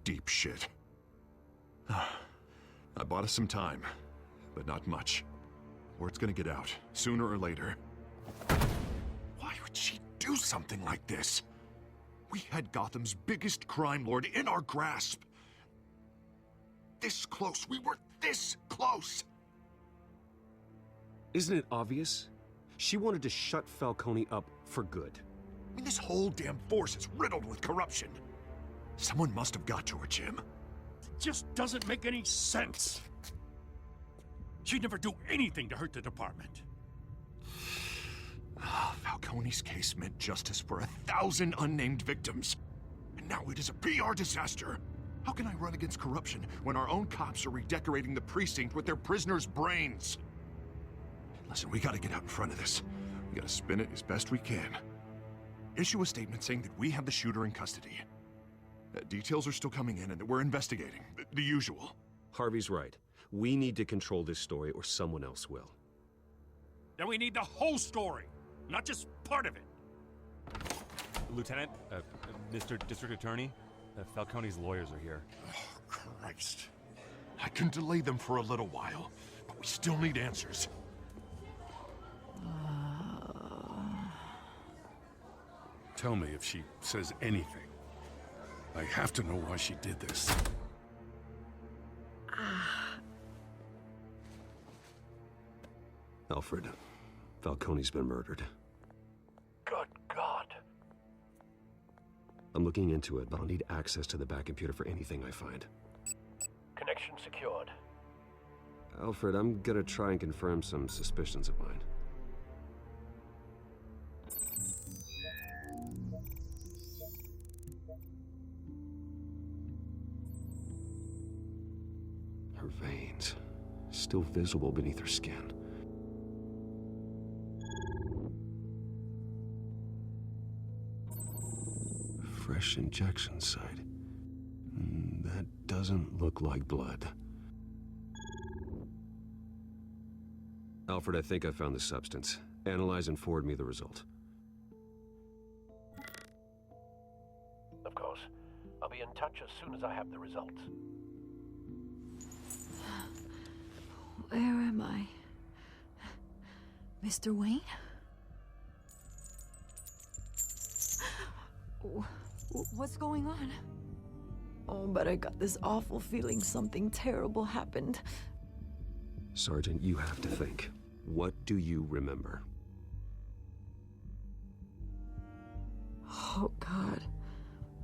deep shit. I bought us some time, but not much. Word's gonna get out, sooner or later. Why would she do something like this? We had Gotham's biggest crime lord in our grasp. This close, we were this close! Isn't it obvious? She wanted to shut Falcone up for good. I mean, this whole damn force is riddled with corruption. Someone must have got to her, Jim. It just doesn't make any sense. She'd never do anything to hurt the department. Falcone's case meant justice for 1,000 unnamed victims. And now it is a PR disaster. How can I run against corruption when our own cops are redecorating the precinct with their prisoners' brains? Listen, we gotta get out in front of this. We gotta spin it as best we can. Issue a statement saying that we have the shooter in custody. Details are still coming in and that we're investigating. The usual. Harvey's right. We need to control this story or someone else will. Then we need the whole story, not just part of it. Lieutenant, Mr. District Attorney, Falcone's lawyers are here. Oh, Christ. I can delay them for a little while, but we still need answers. Tell me if she says anything. I have to know why she did this. Alfred, Falcone's been murdered. Good God. I'm looking into it, but I'll need access to the back computer for anything I find. Connection secured. Alfred, I'm gonna try and confirm some suspicions of mine. Her veins, still visible beneath her skin. Fresh injection site. That doesn't look like blood. Alfred, I think I found the substance. Analyze and forward me the result. Of course. I'll be in touch as soon as I have the results. Where am I? Mr. Wayne? What's going on? Oh, but I got this awful feeling something terrible happened. Sergeant, you have to think. What do you remember? Oh, God.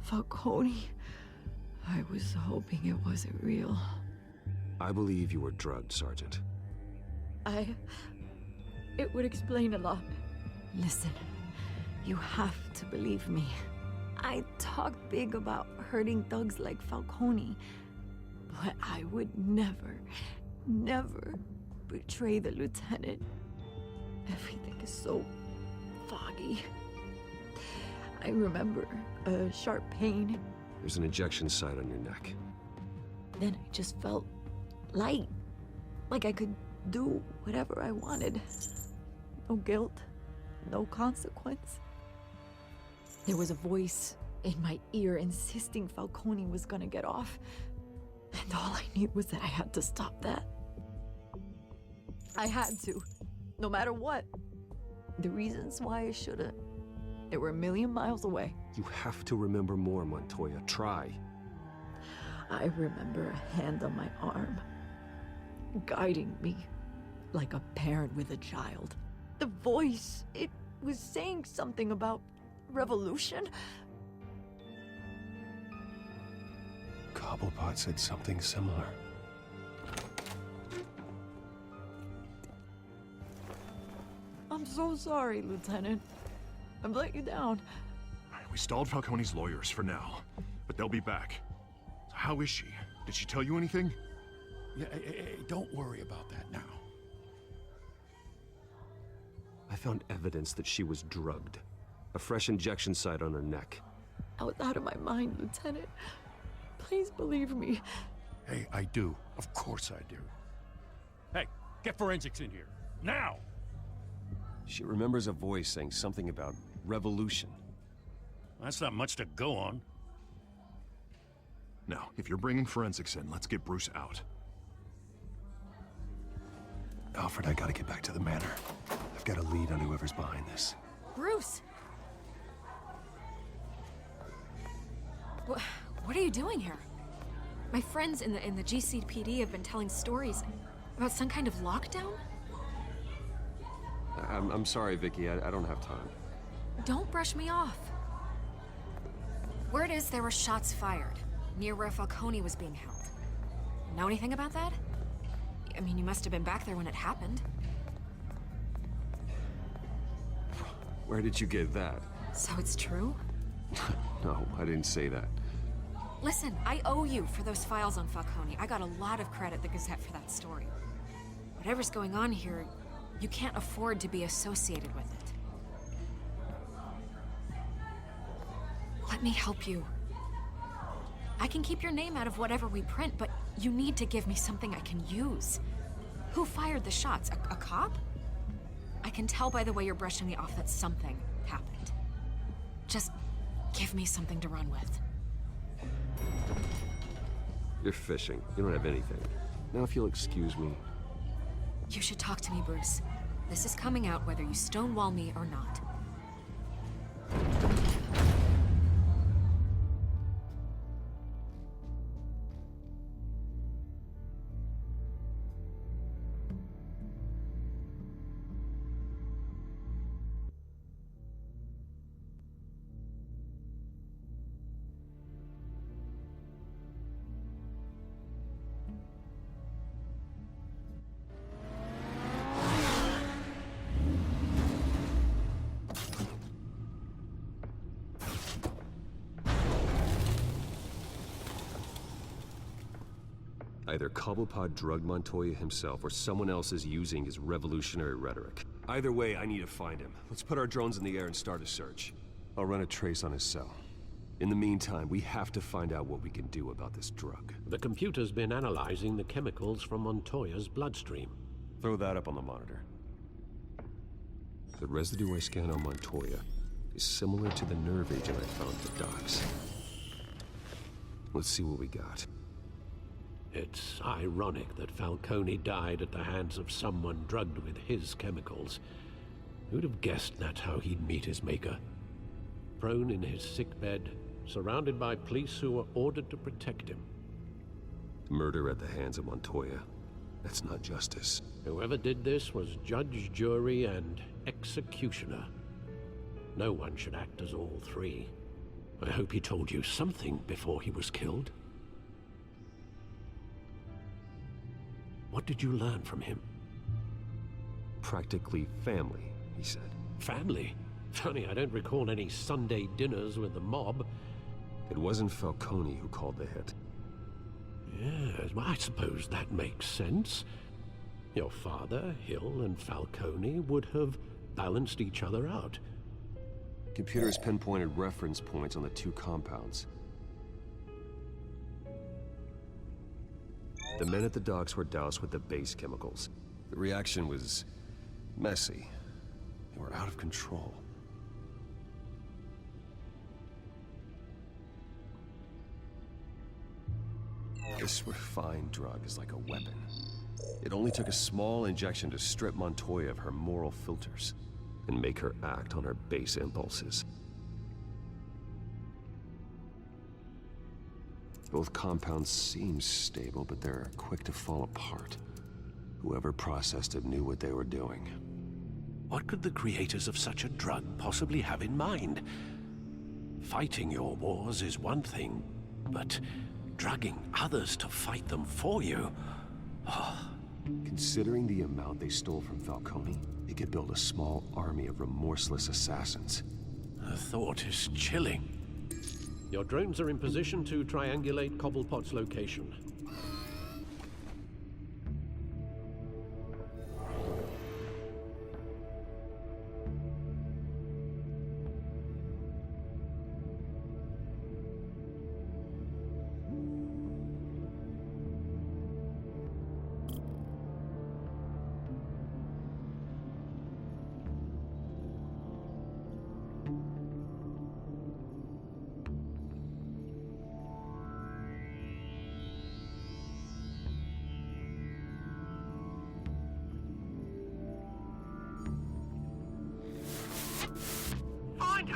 Falcone. I was hoping it wasn't real. I believe you were drugged, Sergeant. It would explain a lot. Listen, you have to believe me. I talk big about hurting thugs like Falcone, but I would never betray the lieutenant. Everything is so foggy. I remember a sharp pain. There's an injection site on your neck. Then I just felt light, like I could do whatever I wanted. No guilt, no consequence. There was a voice in my ear insisting Falcone was gonna get off. And all I knew was that I had to stop that. I had to, no matter what. The reasons why I should've, they were a million miles away. You have to remember more, Montoya. Try. I remember a hand on my arm, guiding me like a parent with a child. The voice, it was saying something about revolution. Cobblepot said something similar. I'm so sorry, Lieutenant. I've let you down. We stalled Falcone's lawyers for now, but they'll be back. So how is she? Did she tell you anything? Yeah, hey, don't worry about that now. I found evidence that she was drugged. A fresh injection site on her neck. I was out of my mind, Lieutenant. Please believe me. Hey, I do. Of course I do. Hey, get forensics in here. Now! She remembers a voice saying something about revolution. That's not much to go on. Now, if you're bringing forensics in, let's get Bruce out. Alfred, I gotta get back to the manor. I've got a lead on whoever's behind this. Bruce! What are you doing here? My friends in the GCPD have been telling stories about some kind of lockdown? I'm sorry, Vicky. I don't have time. Don't brush me off. Word is there were shots fired near where Falcone was being held. Know anything about that? I mean, you must have been back there when it happened. Where did you get that? So it's true? No, I didn't say that. Listen, I owe you for those files on Falcone. I got a lot of credit at the Gazette for that story. Whatever's going on here, you can't afford to be associated with it. Let me help you. I can keep your name out of whatever we print, but you need to give me something I can use. Who fired the shots? A cop? I can tell by the way you're brushing me off that something happened. Just give me something to run with. You're fishing. You don't have anything. Now, if you'll excuse me. You should talk to me, Bruce. This is coming out whether you stonewall me or not. Either Cobblepot drugged Montoya himself, or someone else is using his revolutionary rhetoric. Either way, I need to find him. Let's put our drones in the air and start a search. I'll run a trace on his cell. In the meantime, we have to find out what we can do about this drug. The computer's been analyzing the chemicals from Montoya's bloodstream. Throw that up on the monitor. The residue I scanned on Montoya is similar to the nerve agent I found at the docks. Let's see what we got. It's ironic that Falcone died at the hands of someone drugged with his chemicals. Who'd have guessed that's how he'd meet his maker? Prone in his sickbed, surrounded by police who were ordered to protect him. Murder at the hands of Montoya. That's not justice. Whoever did this was judge, jury, and executioner. No one should act as all three. I hope he told you something before he was killed. What did you learn from him? Practically family, he said. Family? Funny, I don't recall any Sunday dinners with the mob. It wasn't Falcone who called the hit. Yes, well, I suppose that makes sense. Your father, Hill, and Falcone would have balanced each other out. Computers pinpointed reference points on the two compounds. The men at the docks were doused with the base chemicals. The reaction was messy. They were out of control. This refined drug is like a weapon. It only took a small injection to strip Montoya of her moral filters and make her act on her base impulses. Both compounds seem stable, but they're quick to fall apart. Whoever processed it knew what they were doing. What could the creators of such a drug possibly have in mind? Fighting your wars is one thing, but drugging others to fight them for you? Considering the amount they stole from Falcone, they could build a small army of remorseless assassins. The thought is chilling. Your drones are in position to triangulate Cobblepot's location.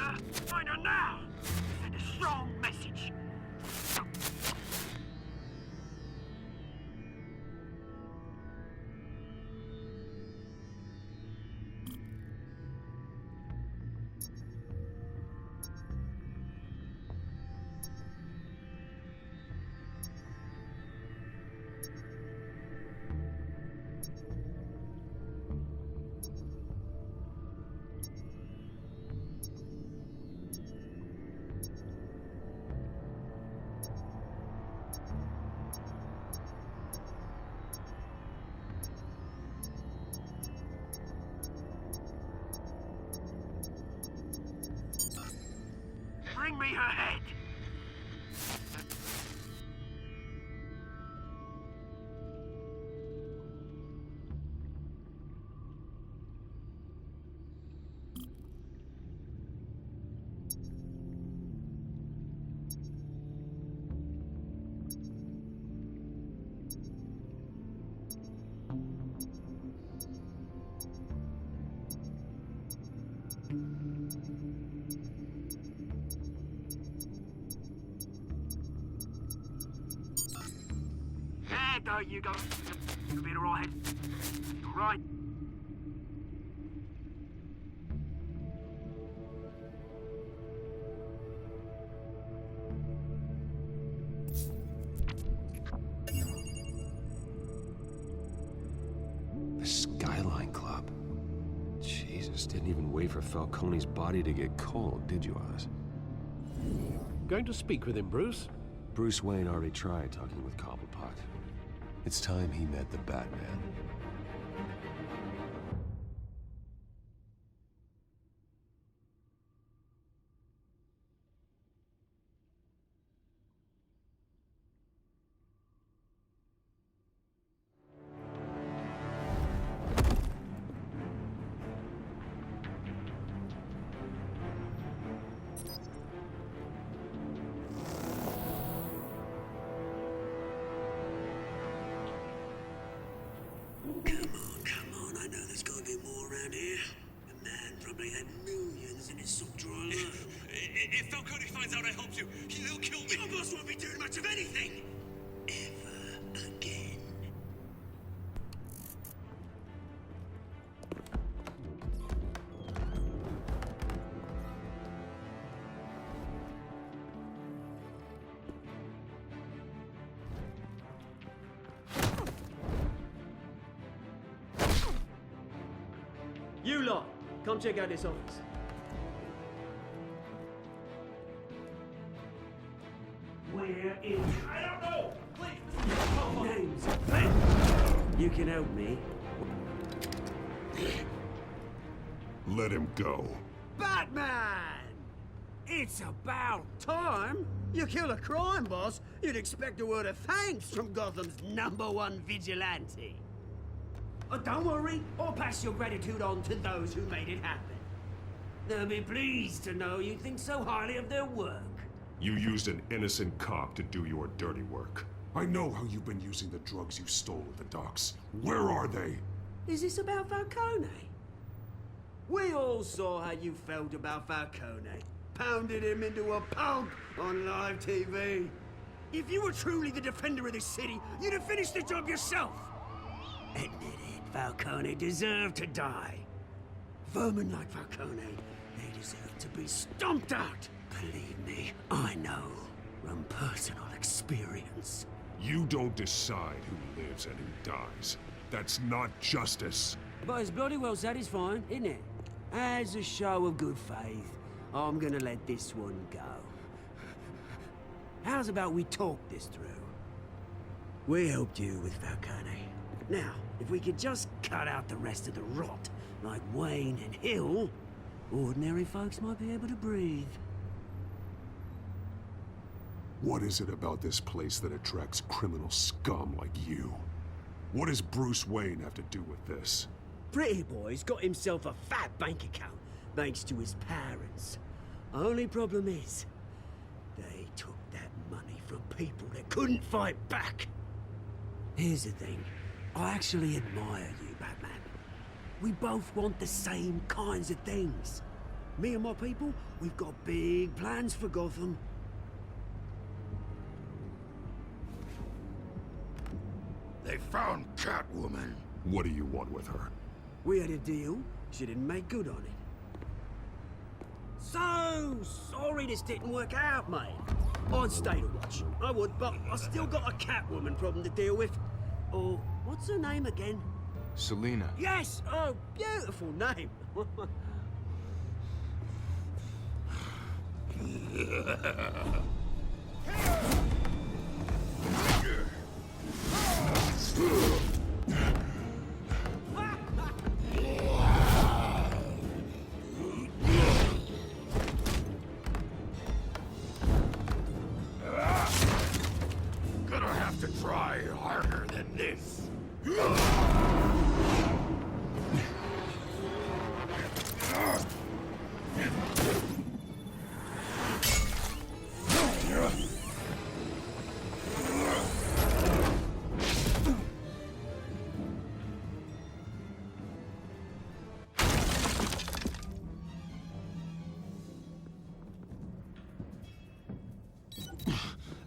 her! Find her now! Send a strong message! Bring me her head! There you go. You'll be alright. Right. The Skyline Club. Jesus, didn't even wait for Falcone's body to get cold, did you, Oz? Going to speak with him, Bruce? Bruce Wayne already tried talking with Cobblepot. It's time he met the Batman. Come on, I know there's gotta be more around here. The man probably had millions in his soft drawer alone. If Falcone finds out I helped you, he'll kill me. Your boss won't be doing much of anything! Ever again. You lot, come check out this office. Where is... I don't know! Please! Name's Ben. You can help me. Let him go. Batman! It's about time. You kill a crime boss, you'd expect a word of thanks from Gotham's #1 vigilante. Oh, don't worry, I'll pass your gratitude on to those who made it happen. They'll be pleased to know you think so highly of their work. You used an innocent cop to do your dirty work. I know how you've been using the drugs you stole at the docks. Where are they? Is this about Falcone? We all saw how you felt about Falcone. Pounded him into a pulp on live TV. If you were truly the defender of this city, you'd have finished the job yourself. Admit it, Falcone deserved to die. Vermin like Falcone, they deserve to be stomped out. Believe me, I know from personal experience. You don't decide who lives and who dies. That's not justice. But it's bloody well satisfying, isn't it? As a show of good faith, I'm gonna let this one go. How's about we talk this through? We helped you with Falcone. Now, if we could just cut out the rest of the rot, like Wayne and Hill, ordinary folks might be able to breathe. What is it about this place that attracts criminal scum like you? What does Bruce Wayne have to do with this? Pretty Boy's got himself a fat bank account, thanks to his parents. Only problem is, they took that money from people that couldn't fight back. Here's the thing. I actually admire you, Batman. We both want the same kinds of things. Me and my people, we've got big plans for Gotham. They found Catwoman. What do you want with her? We had a deal. She didn't make good on it. So sorry this didn't work out, mate. I'd stay to watch. I would, but I still got a Catwoman problem to deal with. Oh, what's her name again? Selina. Yes! Oh, beautiful name. Gonna have to try harder than this.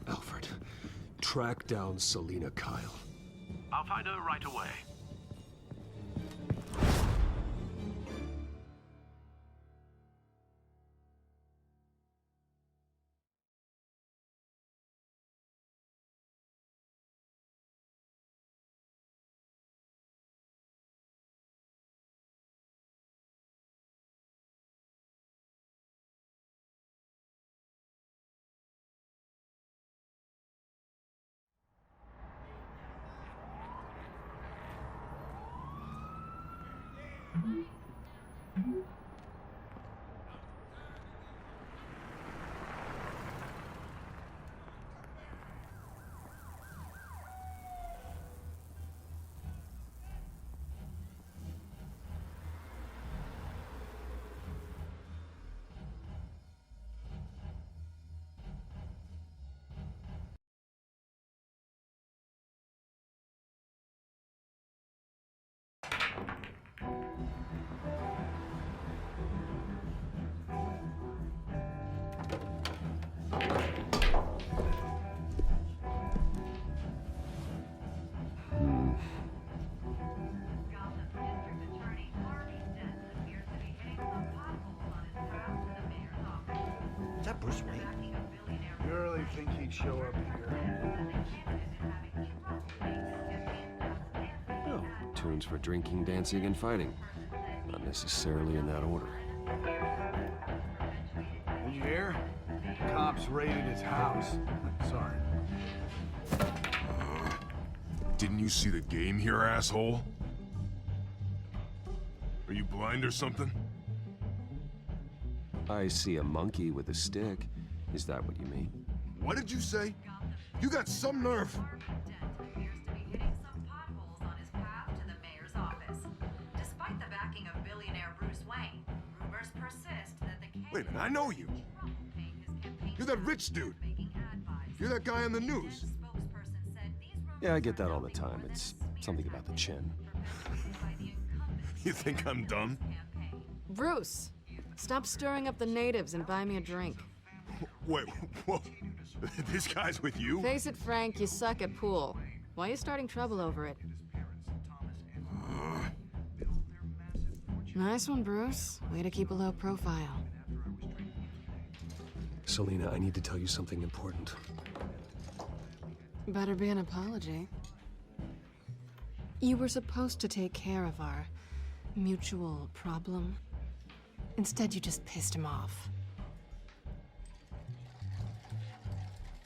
Alfred, track down Selina Kyle. I'll find her right away. Is that Bruce Wayne? You really think he'd show up here? Oh, tunes for drinking, dancing, and fighting. Not necessarily in that order. Did you hear? Cops raided his house. Sorry. Didn't you see the game here, asshole? Are you blind or something? I see a monkey with a stick. Is that what you mean? What did you say? You got some nerve. Wait a minute, I know you. You're that rich dude. You're that guy on the news. Yeah, I get that all the time. It's something about the chin. You think I'm dumb? Bruce, stop stirring up the natives and buy me a drink. Wait, whoa. This guy's with you? Face it, Frank, you suck at pool. Why are you starting trouble over it? Nice one, Bruce. Way to keep a low profile. Selina, I need to tell you something important. Better be an apology. You were supposed to take care of our mutual problem. Instead, you just pissed him off.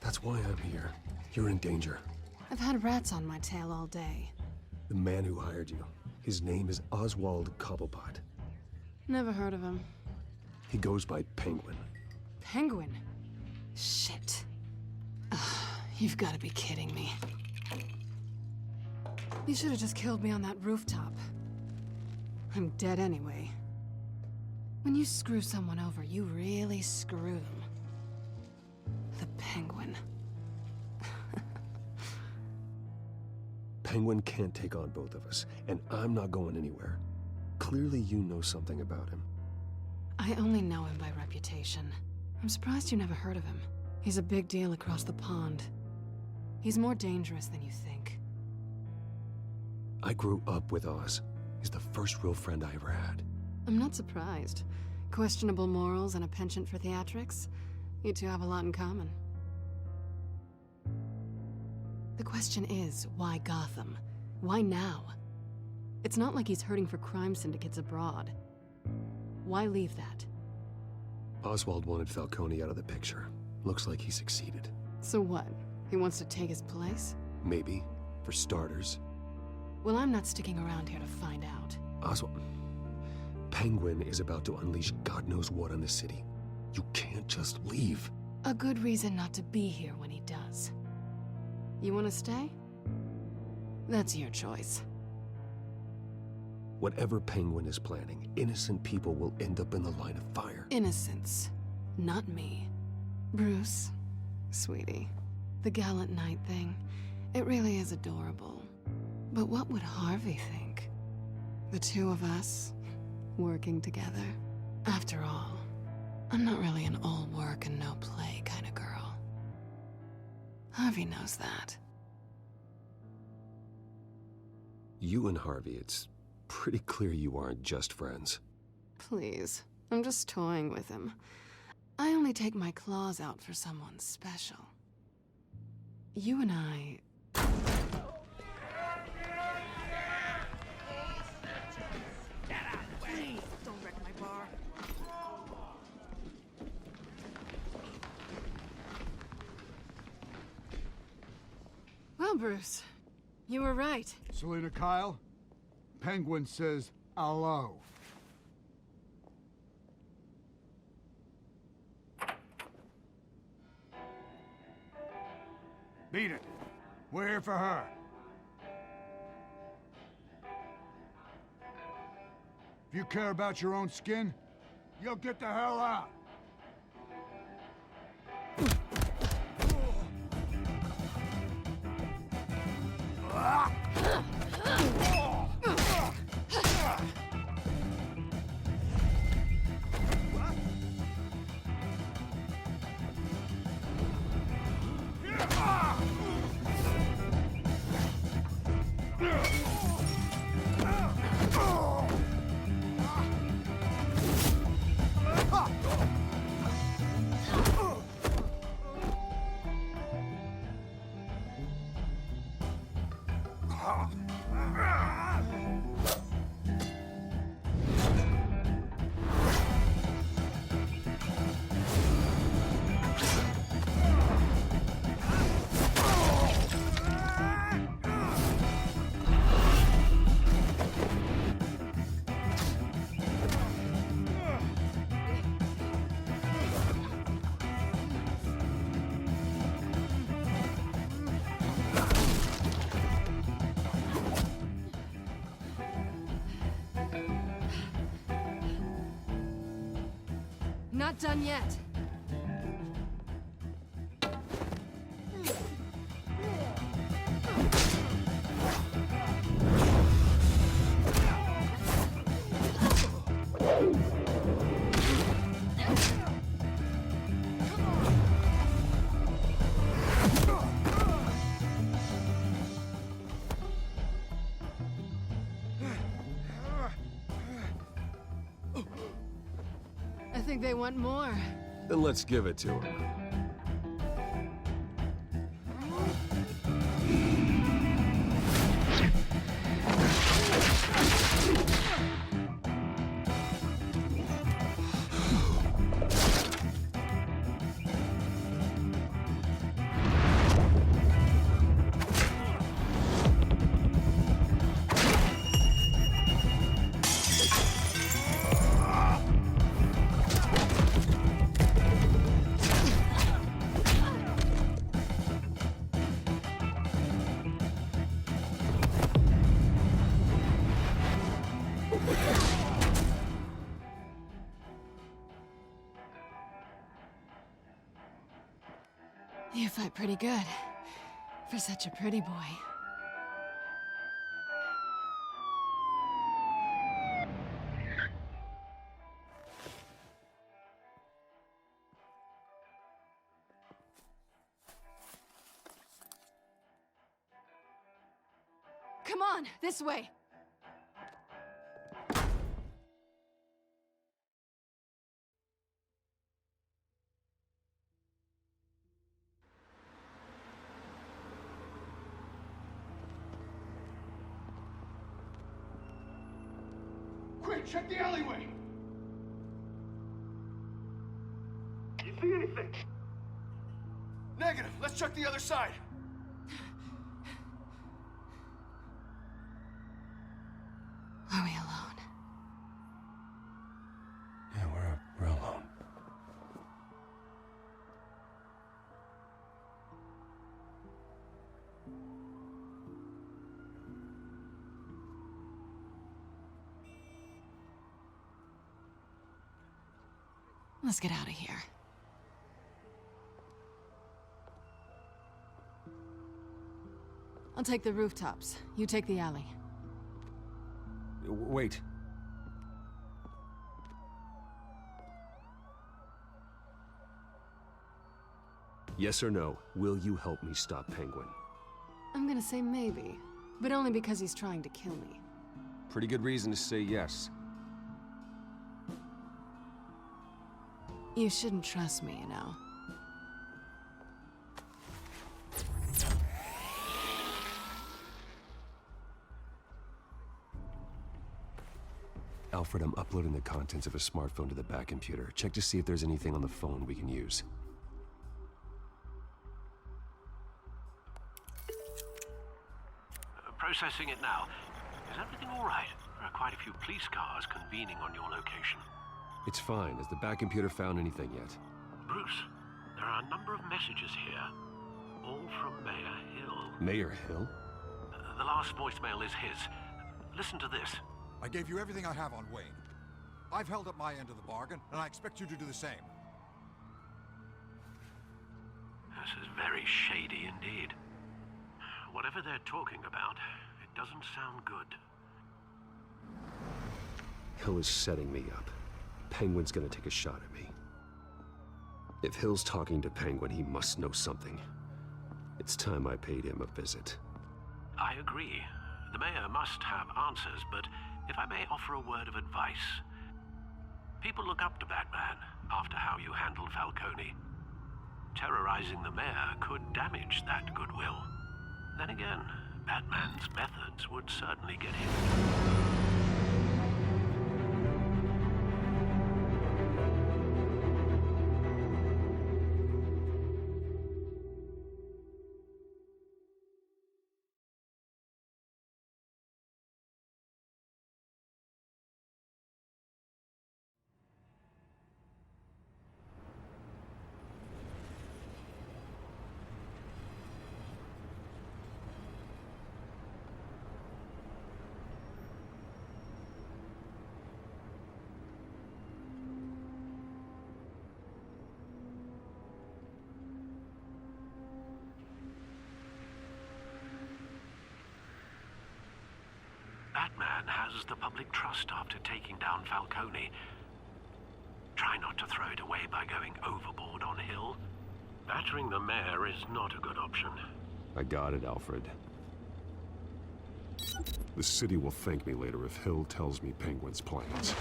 That's why I'm here. You're in danger. I've had rats on my tail all day. The man who hired you, his name is Oswald Cobblepot. Never heard of him. He goes by Penguin. Penguin? Shit. Ugh, you've got to be kidding me. You should have just killed me on that rooftop. I'm dead anyway. When you screw someone over, you really screw them. The Penguin. Penguin can't take on both of us, and I'm not going anywhere. Clearly you know something about him. I only know him by reputation. I'm surprised you never heard of him. He's a big deal across the pond. He's more dangerous than you think. I grew up with Oz. He's the first real friend I ever had. I'm not surprised. Questionable morals and a penchant for theatrics. You two have a lot in common. The question is, why Gotham? Why now? It's not like he's hurting for crime syndicates abroad. Why leave that? Oswald wanted Falcone out of the picture. Looks like he succeeded. So what? He wants to take his place? Maybe, for starters. Well, I'm not sticking around here to find out. Oswald... Penguin is about to unleash God knows what on the city. You can't just leave. A good reason not to be here when he does. You want to stay? That's your choice. Whatever Penguin is planning, innocent people will end up in the line of fire. Innocence. Not me. Bruce, sweetie, the gallant knight thing, it really is adorable. But what would Harvey think? The two of us, working together. After all, I'm not really an all work and no play kind of girl. Harvey knows that. You and Harvey, it's pretty clear you aren't just friends. Please, I'm just toying with him. I only take my claws out for someone special. You and I... Don't wreck my bar. Well, Bruce, you were right. Selina Kyle, Penguin says hello. Beat it. We're here for her. If you care about your own skin, you'll get the hell out. Not done yet. I think they want more. Then let's give it to him. You fight pretty good. For such a pretty boy. Come on, this way. Quick, check the alleyway! You see anything? Negative. Let's check the other side. Are we alone? Yeah, we're alone. Let's get out of here. I'll take the rooftops. You take the alley. Wait. Yes or no, will you help me stop Penguin? I'm gonna say maybe, but only because he's trying to kill me. Pretty good reason to say yes. You shouldn't trust me, you know. Alfred, I'm uploading the contents of a smartphone to the back computer. Check to see if there's anything on the phone we can use. Processing it now. Is everything all right? There are quite a few police cars convening on your location. It's fine. Has the back computer found anything yet? Bruce, there are a number of messages here, all from Mayor Hill. Mayor Hill? The last voicemail is his. Listen to this. I gave you everything I have on Wayne. I've held up my end of the bargain, and I expect you to do the same. This is very shady indeed. Whatever they're talking about, it doesn't sound good. Hill is setting me up. Penguin's gonna take a shot at me. If Hill's talking to Penguin, he must know something. It's time I paid him a visit. I agree. The mayor must have answers, but if I may offer a word of advice. People look up to Batman after how you handled Falcone. Terrorizing the mayor could damage that goodwill. Then again, Batman's methods would certainly get him. Batman has the public trust after taking down Falcone. Try not to throw it away by going overboard on Hill. Battering the mayor is not a good option. I got it, Alfred. The city will thank me later if Hill tells me Penguin's plans.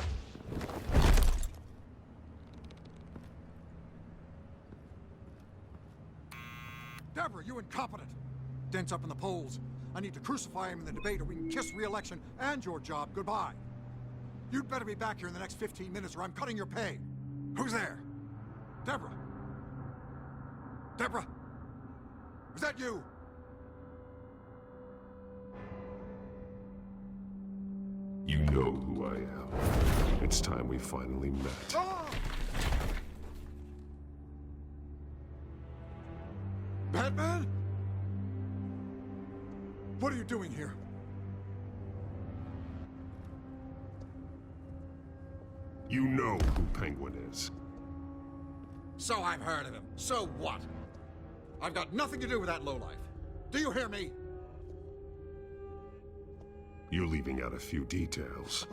Deborah, you incompetent! Dent's up in the polls. I need to crucify him in the debate or we can kiss re-election and your job goodbye. You'd better be back here in the next 15 minutes or I'm cutting your pay. Who's there? Deborah? Deborah? Was that you? You know who I am. It's time we finally met. Ah! Batman? What are you doing here? You know who Penguin is. So I've heard of him. So what? I've got nothing to do with that lowlife. Do you hear me? You're leaving out a few details.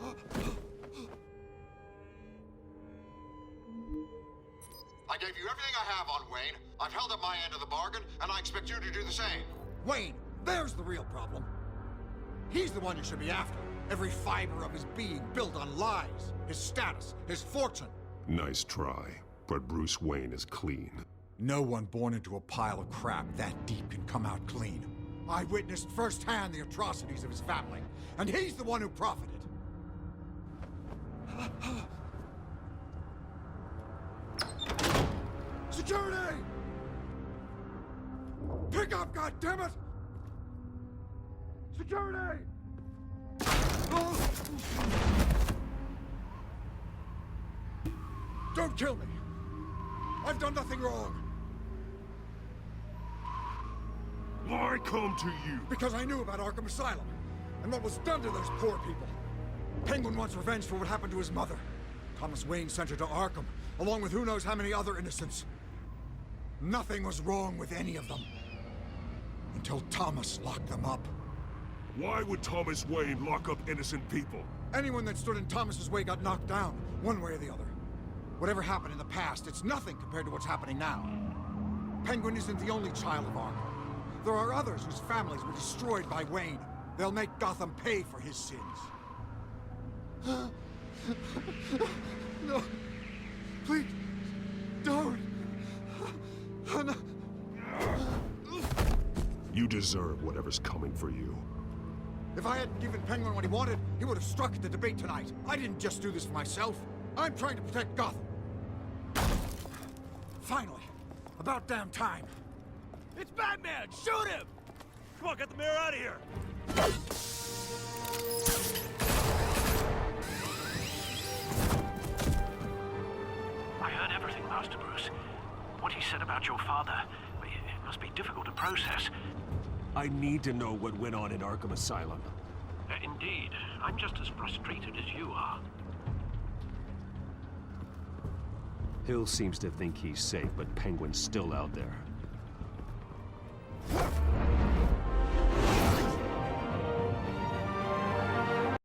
I gave you everything I have on Wayne. I've held up my end of the bargain, and I expect you to do the same. Wayne, there's the real problem. He's the one you should be after. Every fiber of his being built on lies. His status, his fortune. Nice try, but Bruce Wayne is clean. No one born into a pile of crap that deep can come out clean. I witnessed firsthand the atrocities of his family, and he's the one who profited. Security! Pick up, goddammit! Security! Oh. Don't kill me! I've done nothing wrong! Why come to you? Because I knew about Arkham Asylum, and what was done to those poor people. Penguin wants revenge for what happened to his mother. Thomas Wayne sent her to Arkham, along with who knows how many other innocents. Nothing was wrong with any of them. Until Thomas locked them up. Why would Thomas Wayne lock up innocent people? Anyone that stood in Thomas's way got knocked down, one way or the other. Whatever happened in the past, it's nothing compared to what's happening now. Penguin isn't the only child of Arkham. There are others whose families were destroyed by Wayne. They'll make Gotham pay for his sins. No. Please. Don't. No. You deserve whatever's coming for you. If I hadn't given Penguin what he wanted, he would have struck at the debate tonight. I didn't just do this for myself. I'm trying to protect Gotham. Finally. About damn time. It's Batman! Shoot him! Come on, get the mayor out of here! I heard everything, Master Bruce. What he said about your father, it must be difficult to process. I need to know what went on in Arkham Asylum. Indeed. I'm just as frustrated as you are. Hill seems to think he's safe, but Penguin's still out there.